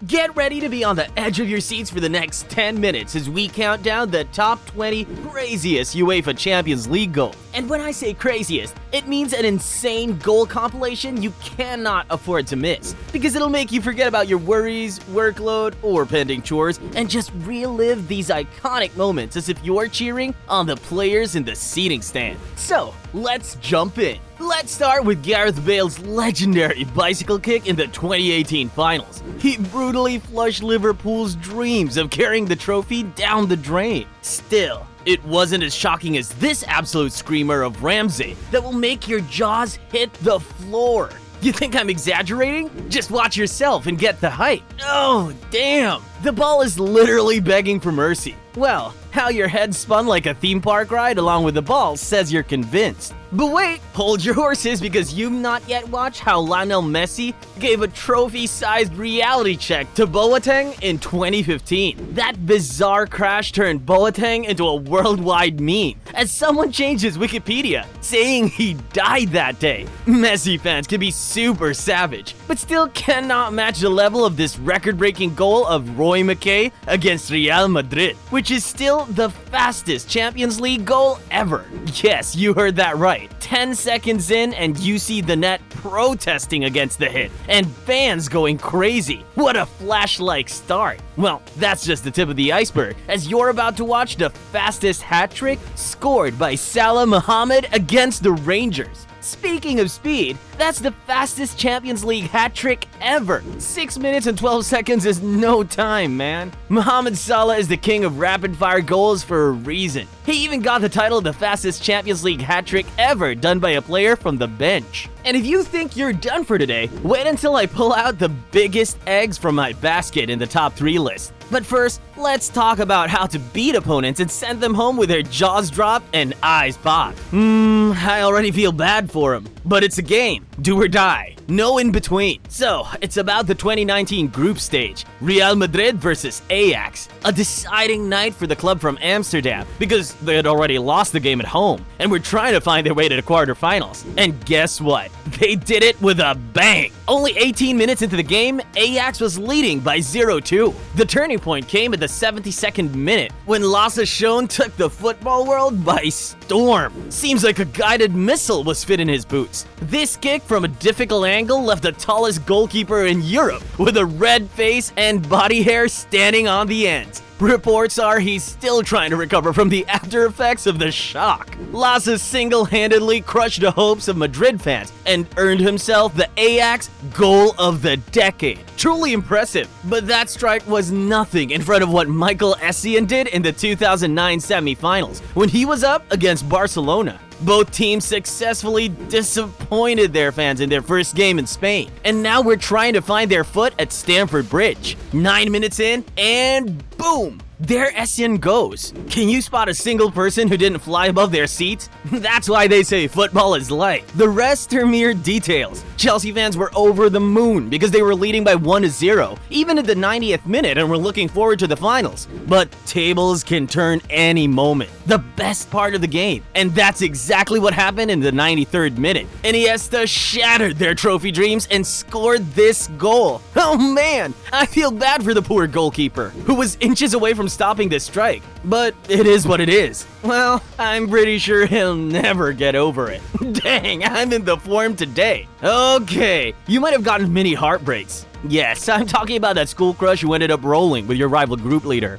Get ready to be on the edge of your seats for the next 10 minutes as we count down the top 20 craziest UEFA Champions League goals. And when I say craziest, it means an insane goal compilation you cannot afford to miss, because it'll make you forget about your worries, workload, or pending chores and just relive these iconic moments as if you're cheering on the players in the seating stand. So, let's jump in. Let's start with Gareth Bale's legendary bicycle kick in the 2018 finals. He brutally flushed Liverpool's dreams of carrying the trophy down the drain. Still, it wasn't as shocking as this absolute screamer of Ramsey that will make your jaws hit the floor. You think I'm exaggerating? Just watch yourself and get the hype. Oh, damn. The ball is literally begging for mercy. Well, how your head spun like a theme park ride along with the ball says you're convinced. But wait, hold your horses, because you've not yet watched how Lionel Messi gave a trophy-sized reality check to Boateng in 2015. That bizarre crash turned Boateng into a worldwide meme, as someone changed his Wikipedia, saying he died that day. Messi fans can be super savage, but still cannot match the level of this record-breaking goal of Roy McKay against Real Madrid, which is still the fastest Champions League goal ever. Yes, you heard that right. 10 seconds in and you see the net protesting against the hit, and fans going crazy. What a flash-like start. Well, that's just the tip of the iceberg, as you're about to watch the fastest hat-trick scored by Salah Mohammed against the Rangers. Speaking of speed, that's the fastest Champions League hat-trick ever. 6 minutes and 12 seconds is no time, man. Mohamed Salah is the king of rapid-fire goals for a reason. He even got the title of the fastest Champions League hat-trick ever done by a player from the bench. And if you think you're done for today, wait until I pull out the biggest eggs from my basket in the top 3 list. But first, let's talk about how to beat opponents and send them home with their jaws dropped and eyes popped. I already feel bad for them. But it's a game. Do or die. No in between. So, it's about the 2019 group stage. Real Madrid versus Ajax. A deciding night for the club from Amsterdam, because they had already lost the game at home and were trying to find their way to the quarterfinals. And guess what? They did it with a bang. Only 18 minutes into the game, Ajax was leading by 0-2. The turning point came at the 72nd minute, when Lasse Schöne took the football world by storm. Seems like a guided missile was fit in his boots. This kick from a difficult angle left the tallest goalkeeper in Europe with a red face and body hair standing on the ends. Reports are he's still trying to recover from the after effects of the shock. Lasse single-handedly crushed the hopes of Madrid fans and earned himself the Ajax Goal of the Decade. Truly impressive, but that strike was nothing in front of what Michael Essien did in the 2009 semi-finals when he was up against Barcelona. Both teams successfully disappointed their fans in their first game in Spain, and now we're trying to find their foot at Stamford Bridge. 9 minutes in, and boom! There Essien goes. Can you spot a single person who didn't fly above their seats? That's why they say football is life. The rest are mere details. Chelsea fans were over the moon because they were leading by 1-0, even at the 90th minute, and were looking forward to the finals. But tables can turn any moment. The best part of the game. And that's exactly what happened in the 93rd minute. Iniesta shattered their trophy dreams and scored this goal. Oh man, I feel bad for the poor goalkeeper, who was inches away from stopping this strike. But it is what it is. Well, I'm pretty sure he'll never get over it. Dang, I'm in the form today. Okay, you might have gotten mini heartbreaks. Yes, I'm talking about that school crush who ended up rolling with your rival group leader.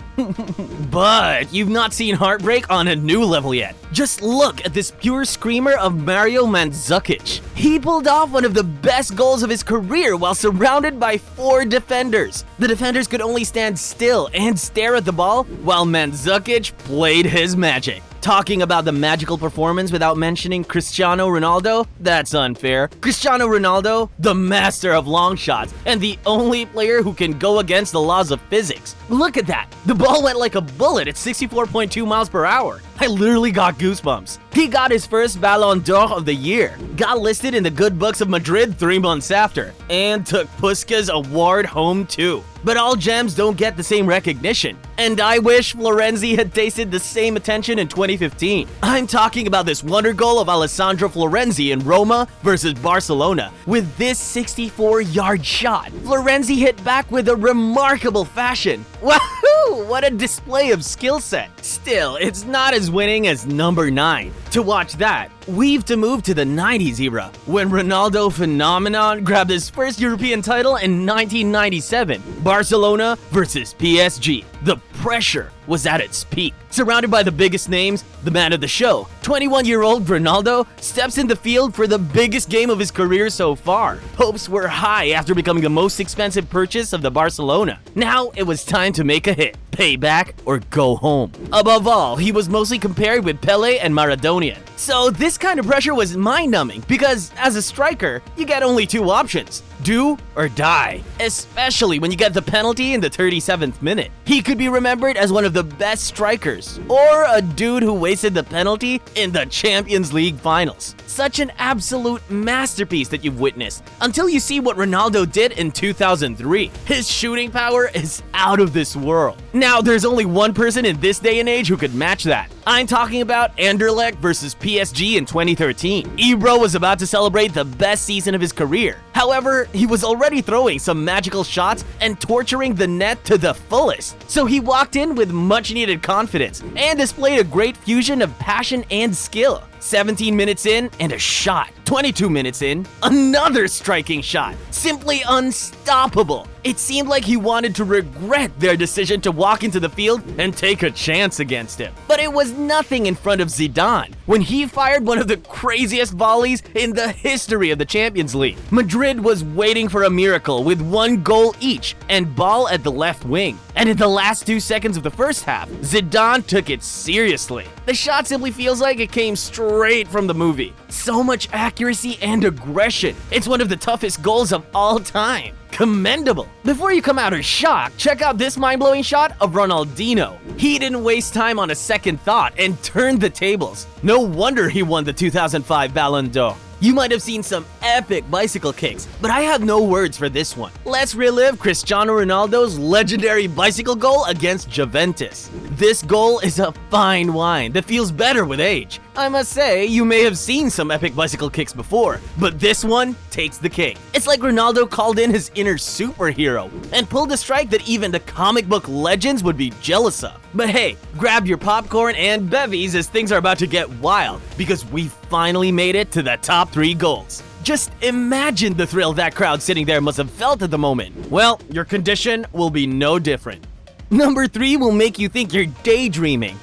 But you've not seen heartbreak on a new level yet. Just look at this pure screamer of Mario Mandzukic. He pulled off one of the best goals of his career while surrounded by 4 defenders. The defenders could only stand still and stare at the ball while Mandzukic played his magic. Talking about the magical performance without mentioning Cristiano Ronaldo? That's unfair. Cristiano Ronaldo, the master of long shots, and the only player who can go against the laws of physics. Look at that. The ball went like a bullet at 64.2 miles per hour. I literally got goosebumps. He got his first Ballon d'Or of the year, got listed in the good books of Madrid 3 months after, and took Puskás award home too. But all gems don't get the same recognition, and I wish Florenzi had tasted the same attention in 2015. I'm talking about this wonder goal of Alessandro Florenzi in Roma versus Barcelona. With this 64-yard shot, Florenzi hit back with a remarkable fashion. Wahoo! What a display of skill set. Still, it's not as winning as number 9. To watch that, we've to move to the 90s era, when Ronaldo phenomenon grabbed his first European title in 1997, Barcelona versus PSG. The pressure was at its peak. Surrounded by the biggest names, the man of the show, 21-year-old Ronaldo steps in the field for the biggest game of his career so far. Hopes were high after becoming the most expensive purchase of the Barcelona. Now it was time to make a hit, pay back or go home. Above all, he was mostly compared with Pele and Maradona. So this kind of pressure was mind-numbing because as a striker, you get only 2 options: do or die, especially when you get the penalty in the 37th minute. He could be remembered as one of the best strikers, or a dude who wasted the penalty in the Champions League finals. Such an absolute masterpiece that you've witnessed until you see what Ronaldo did in 2003. His shooting power is out of this world. Now, there's only one person in this day and age who could match that. I'm talking about Anderlecht versus PSG in 2013. Ibro was about to celebrate the best season of his career. However, he was already throwing some magical shots and torturing the net to the fullest. So he walked in with much needed confidence and displayed a great fusion of passion and skill. 17 minutes in, and a shot. 22 minutes in, another striking shot. Simply unstoppable. It seemed like he wanted to regret their decision to walk into the field and take a chance against him. But it was nothing in front of Zidane when he fired one of the craziest volleys in the history of the Champions League. Madrid was waiting for a miracle with 1 goal each and ball at the left wing. And in the last 2 seconds of the first half, Zidane took it seriously. The shot simply feels like it came straight from the movie. So much accuracy and aggression. It's one of the toughest goals of all time. Commendable. Before you come out of shock, check out this mind-blowing shot of Ronaldinho. He didn't waste time on a second thought and turned the tables. No wonder he won the 2005 Ballon d'Or. You might have seen some epic bicycle kicks, but I have no words for this one. Let's relive Cristiano Ronaldo's legendary bicycle goal against Juventus. This goal is a fine wine that feels better with age. I must say, you may have seen some epic bicycle kicks before, but this one takes the cake. It's like Ronaldo called in his inner superhero and pulled a strike that even the comic book legends would be jealous of. But hey, grab your popcorn and bevies as things are about to get wild, because we finally made it to the top 3 goals. Just imagine the thrill that crowd sitting there must have felt at the moment. Well, your condition will be no different. Number 3 will make you think you're daydreaming.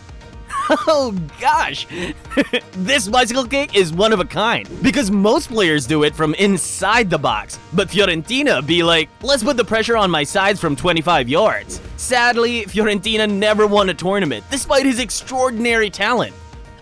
Oh gosh, this bicycle kick is one of a kind because most players do it from inside the box, but Fiorentina be like, let's put the pressure on my sides from 25 yards. Sadly, Fiorentina never won a tournament despite his extraordinary talent.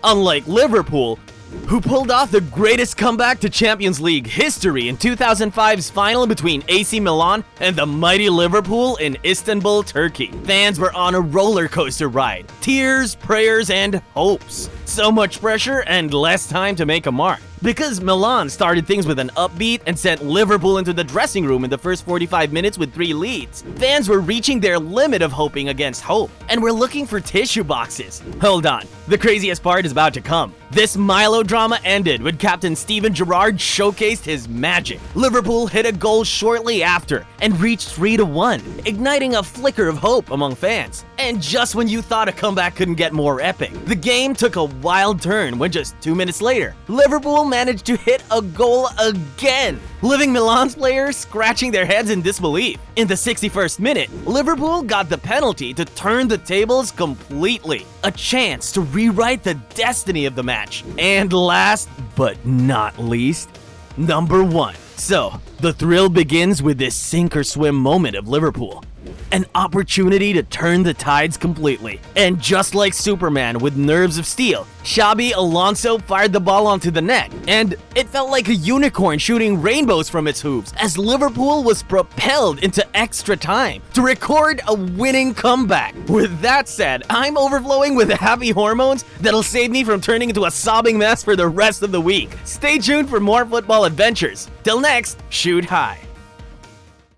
Unlike Liverpool, who pulled off the greatest comeback to Champions League history in 2005's final between AC Milan and the mighty Liverpool in Istanbul, Turkey. Fans were on a roller coaster ride. Tears, prayers, and hopes. So much pressure and less time to make a mark. Because Milan started things with an upbeat and sent Liverpool into the dressing room in the first 45 minutes with 3 leads, fans were reaching their limit of hoping against hope and were looking for tissue boxes. Hold on, the craziest part is about to come. This Milo drama ended when Captain Steven Gerrard showcased his magic. Liverpool hit a goal shortly after and reached 3-1, igniting a flicker of hope among fans. And just when you thought a comeback couldn't get more epic, the game took a wild turn when just 2 minutes later, Liverpool managed to hit a goal again, leaving Milan's players scratching their heads in disbelief. In the 61st minute, Liverpool got the penalty to turn the tables completely, a chance to rewrite the destiny of the match. And last but not least, number 1. So, The thrill begins with this sink or swim moment of Liverpool. An opportunity to turn the tides completely. And just like Superman with nerves of steel, Xabi Alonso fired the ball onto the net, and it felt like a unicorn shooting rainbows from its hooves as Liverpool was propelled into extra time to record a winning comeback. With that said, I'm overflowing with happy hormones that'll save me from turning into a sobbing mess for the rest of the week. Stay tuned for more football adventures. Till next, shoot high.